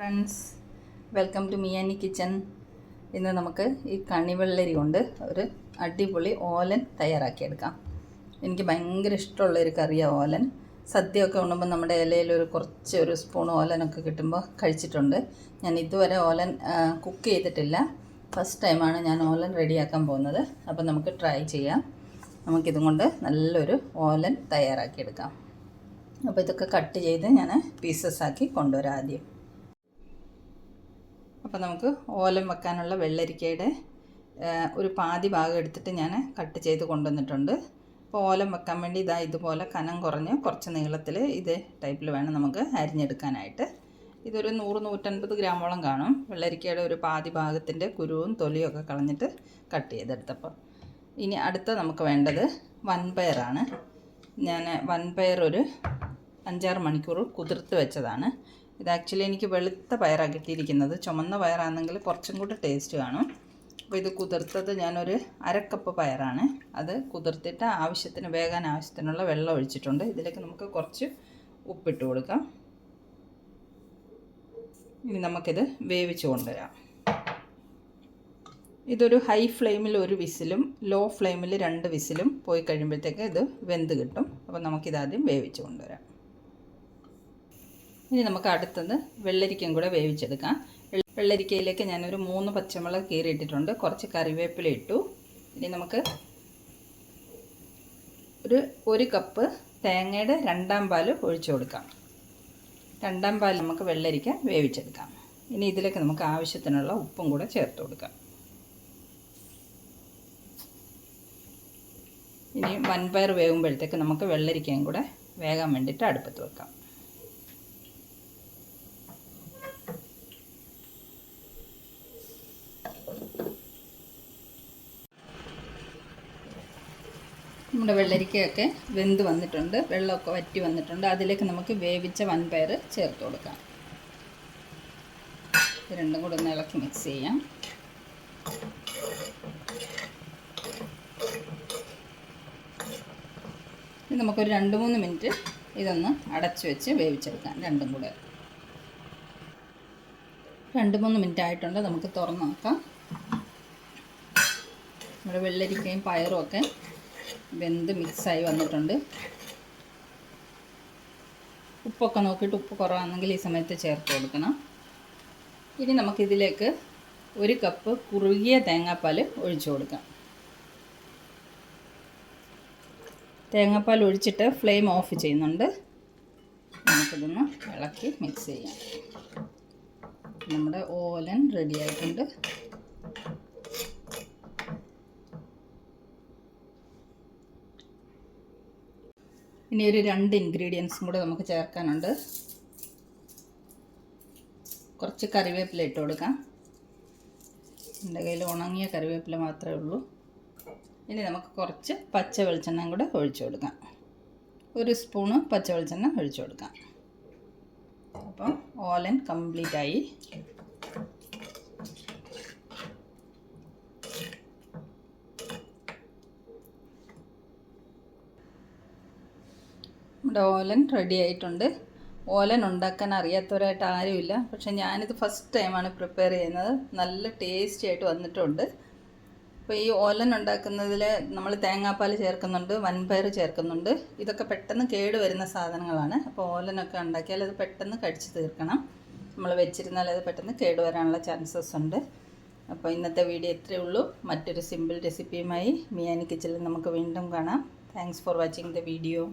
Friends, welcome to മിയാനി kitchen. ഇന്ന് നമുക്ക് ഈ കണിവെള്ളരി കൊണ്ട് ഒരു അടിപൊളി ഓലൻ തയ്യാറാക്കിയെടുക്കാം. എനിക്ക് ഭയങ്കര ഇഷ്ടമുള്ളൊരു കറിയാണ് ഓലൻ. സദ്യയൊക്കെ ഉണ്ണുമ്പോൾ നമ്മുടെ ഇലയിൽ ഒരു സ്പൂൺ ഓലനൊക്കെ കിട്ടുമ്പോൾ കഴിച്ചിട്ടുണ്ട്. ഞാൻ ഇതുവരെ ഓലൻ കുക്ക് ചെയ്തിട്ടില്ല. ഫസ്റ്റ് ടൈമാണ് ഞാൻ ഓലൻ റെഡിയാക്കാൻ പോകുന്നത്. അപ്പോൾ നമുക്ക് ട്രൈ ചെയ്യാം. നമുക്കിതും കൊണ്ട് നല്ലൊരു ഓലൻ തയ്യാറാക്കിയെടുക്കാം. അപ്പോൾ ഇതൊക്കെ കട്ട് ചെയ്ത് ഞാൻ പീസസ് ആക്കി കൊണ്ടുവരാം ആദ്യം. അപ്പോൾ നമുക്ക് ഓലൻ വെക്കാനുള്ള വെള്ളരിക്കയുടെ ഒരു പാതി ഭാഗം എടുത്തിട്ട് ഞാൻ കട്ട് ചെയ്ത് കൊണ്ടുവന്നിട്ടുണ്ട്. അപ്പോൾ ഓലൻ വെക്കാൻ വേണ്ടി ഇതുപോലെ കനം കുറഞ്ഞ് കുറച്ച് നീളത്തിൽ ഇതേ ടൈപ്പിൽ വേണം നമുക്ക് അരിഞ്ഞെടുക്കാനായിട്ട്. ഇതൊരു 100-150 ഗ്രാമോളം കാണും. വെള്ളരിക്കയുടെ ഒരു പാതി ഭാഗത്തിൻ്റെ കുരുവും തൊലിയും ഒക്കെ കളഞ്ഞിട്ട് കട്ട് ചെയ്തെടുത്തപ്പോൾ. ഇനി അടുത്ത നമുക്ക് വേണ്ടത് വൻപയറാണ്. ഞാൻ വൻപയർ ഒരു 5-6 മണിക്കൂർ കുതിർത്ത് വെച്ചതാണ്. ഇത് ആക്ച്വലി എനിക്ക് വെളുത്ത പയറാണ് കിട്ടിയിരിക്കുന്നത്. ചുമന്ന പയറാണെങ്കിൽ കുറച്ചും കൂടി ടേസ്റ്റ് കാണും. അപ്പോൾ ഇത് കുതിർത്തത് ഞാനൊരു 1/2 കപ്പ് പയറാണ്. അത് കുതിർത്തിട്ട് വേകാൻ ആവശ്യത്തിനുള്ള വെള്ളം ഒഴിച്ചിട്ടുണ്ട്. ഇതിലേക്ക് നമുക്ക് കുറച്ച് ഉപ്പിട്ട് കൊടുക്കാം. ഇനി നമുക്കിത് വേവിച്ച് കൊണ്ടുവരാം. ഇതൊരു ഹൈ ഫ്ലെയിമിൽ 1 വിസിലും ലോ ഫ്ലെയിമിൽ 2 വിസിലും പോയി കഴിയുമ്പോഴത്തേക്ക് ഇത് വെന്ത് കിട്ടും. അപ്പോൾ നമുക്കിതാദ്യം വേവിച്ച് കൊണ്ടുവരാം. ഇനി നമുക്ക് അടുത്തത് വെള്ളരിക്കയും കൂടെ വേവിച്ചെടുക്കാം. വെള്ളരിക്കയിലേക്ക് ഞാനൊരു 3 പച്ചമുളക് കീറിയിട്ടിട്ടുണ്ട്. കുറച്ച് കറിവേപ്പില ഇട്ടു. ഇനി നമുക്ക് ഒരു കപ്പ് തേങ്ങയുടെ 2-ാം പാൽ ഒഴിച്ചു കൊടുക്കാം. 2-ാം പാൽ നമുക്ക് വെള്ളരിക്ക വേവിച്ചെടുക്കാം. ഇനി ഇതിലേക്ക് നമുക്ക് ആവശ്യത്തിനുള്ള ഉപ്പും കൂടെ ചേർത്ത് കൊടുക്കാം. ഇനി വൻപയർ വേകുമ്പോഴത്തേക്ക് നമുക്ക് വെള്ളരിക്കയും കൂടെ വേകാൻ വേണ്ടിയിട്ട് അടുപ്പത്ത് വെക്കാം. നമ്മുടെ വെള്ളരിക്കയൊക്കെ വെന്ത് വന്നിട്ടുണ്ട്, വെള്ളമൊക്കെ വറ്റി വന്നിട്ടുണ്ട്. അതിലേക്ക് നമുക്ക് വേവിച്ച വൻപയർ ചേർത്ത് കൊടുക്കാം. ഇത് രണ്ടും കൂടെ ഒന്ന് ഇളക്കി മിക്സ് ചെയ്യാം. ഇനി നമുക്കൊരു 2-3 മിനിറ്റ് ഇതൊന്ന് അടച്ചു വെച്ച് വേവിച്ചെടുക്കാം. രണ്ടും കൂടെ 2-3 മിനിറ്റ് ആയിട്ടുണ്ട്. നമുക്ക് തുറന്ന് നോക്കാം. നമ്മുടെ വെള്ളരിക്കയും പയറും ഒക്കെ വെന്ത് മിക്സായി വന്നിട്ടുണ്ട്. ഉപ്പൊക്കെ നോക്കിയിട്ട് ഉപ്പ് കുറവാണെങ്കിൽ ഈ സമയത്ത് ചേർത്ത് കൊടുക്കണം. ഇനി നമുക്കിതിലേക്ക് 1 കപ്പ് കുറുകിയ തേങ്ങാപ്പാൽ ഒഴിച്ചു കൊടുക്കാം. തേങ്ങാപ്പാൽ ഒഴിച്ചിട്ട് ഫ്ലെയിം ഓഫ് ചെയ്യുന്നുണ്ട്. നമുക്കിതൊന്ന് ഇളക്കി മിക്സ് ചെയ്യാം. നമ്മുടെ ഓലൻ റെഡി ആയിട്ടുണ്ട്. ഇനി ഒരു 2 ഇൻഗ്രീഡിയൻസും കൂടെ നമുക്ക് ചേർക്കാനുണ്ട്. കുറച്ച് കറിവേപ്പില ഇട്ട് കൊടുക്കാം. എൻ്റെ കയ്യിൽ ഉണങ്ങിയ കറിവേപ്പില മാത്രമേ ഉള്ളൂ. ഇനി നമുക്ക് കുറച്ച് പച്ച വെളിച്ചെണ്ണയും കൂടെ ഒഴിച്ചു കൊടുക്കാം. 1 സ്പൂണ് പച്ച വെളിച്ചെണ്ണ ഒഴിച്ചു കൊടുക്കാം. അപ്പം ഓലൻ കംപ്ലീറ്റ് ആയി. നമ്മുടെ ഓലൻ റെഡി ആയിട്ടുണ്ട്. ഓലൻ ഉണ്ടാക്കാൻ അറിയാത്തവരായിട്ട് ആരുമില്ല. പക്ഷേ ഞാനിത് ഫസ്റ്റ് ടൈമാണ് പ്രിപ്പയർ ചെയ്യുന്നത്. നല്ല ടേസ്റ്റി ആയിട്ട് വന്നിട്ടുണ്ട്. അപ്പോൾ ഈ ഓലൻ ഉണ്ടാക്കുന്നതിൽ നമ്മൾ തേങ്ങാപ്പാൽ ചേർക്കുന്നുണ്ട്, വൻപയർ ചേർക്കുന്നുണ്ട്. ഇതൊക്കെ പെട്ടെന്ന് കേടുവരുന്ന സാധനങ്ങളാണ്. അപ്പോൾ ഓലനൊക്കെ ഉണ്ടാക്കിയാൽ അത് പെട്ടെന്ന് കഴിച്ച് തീർക്കണം. നമ്മൾ വെച്ചിരുന്നാൽ അത് പെട്ടെന്ന് കേടുവരാനുള്ള ചാൻസസ് ഉണ്ട്. അപ്പോൾ ഇന്നത്തെ വീഡിയോ ഇത്രയേ ഉള്ളൂ. മറ്റൊരു സിമ്പിൾ റെസിപ്പിയുമായി മിയാനി കിച്ചണിൽ നമുക്ക് വീണ്ടും കാണാം. Thanks for watching the video.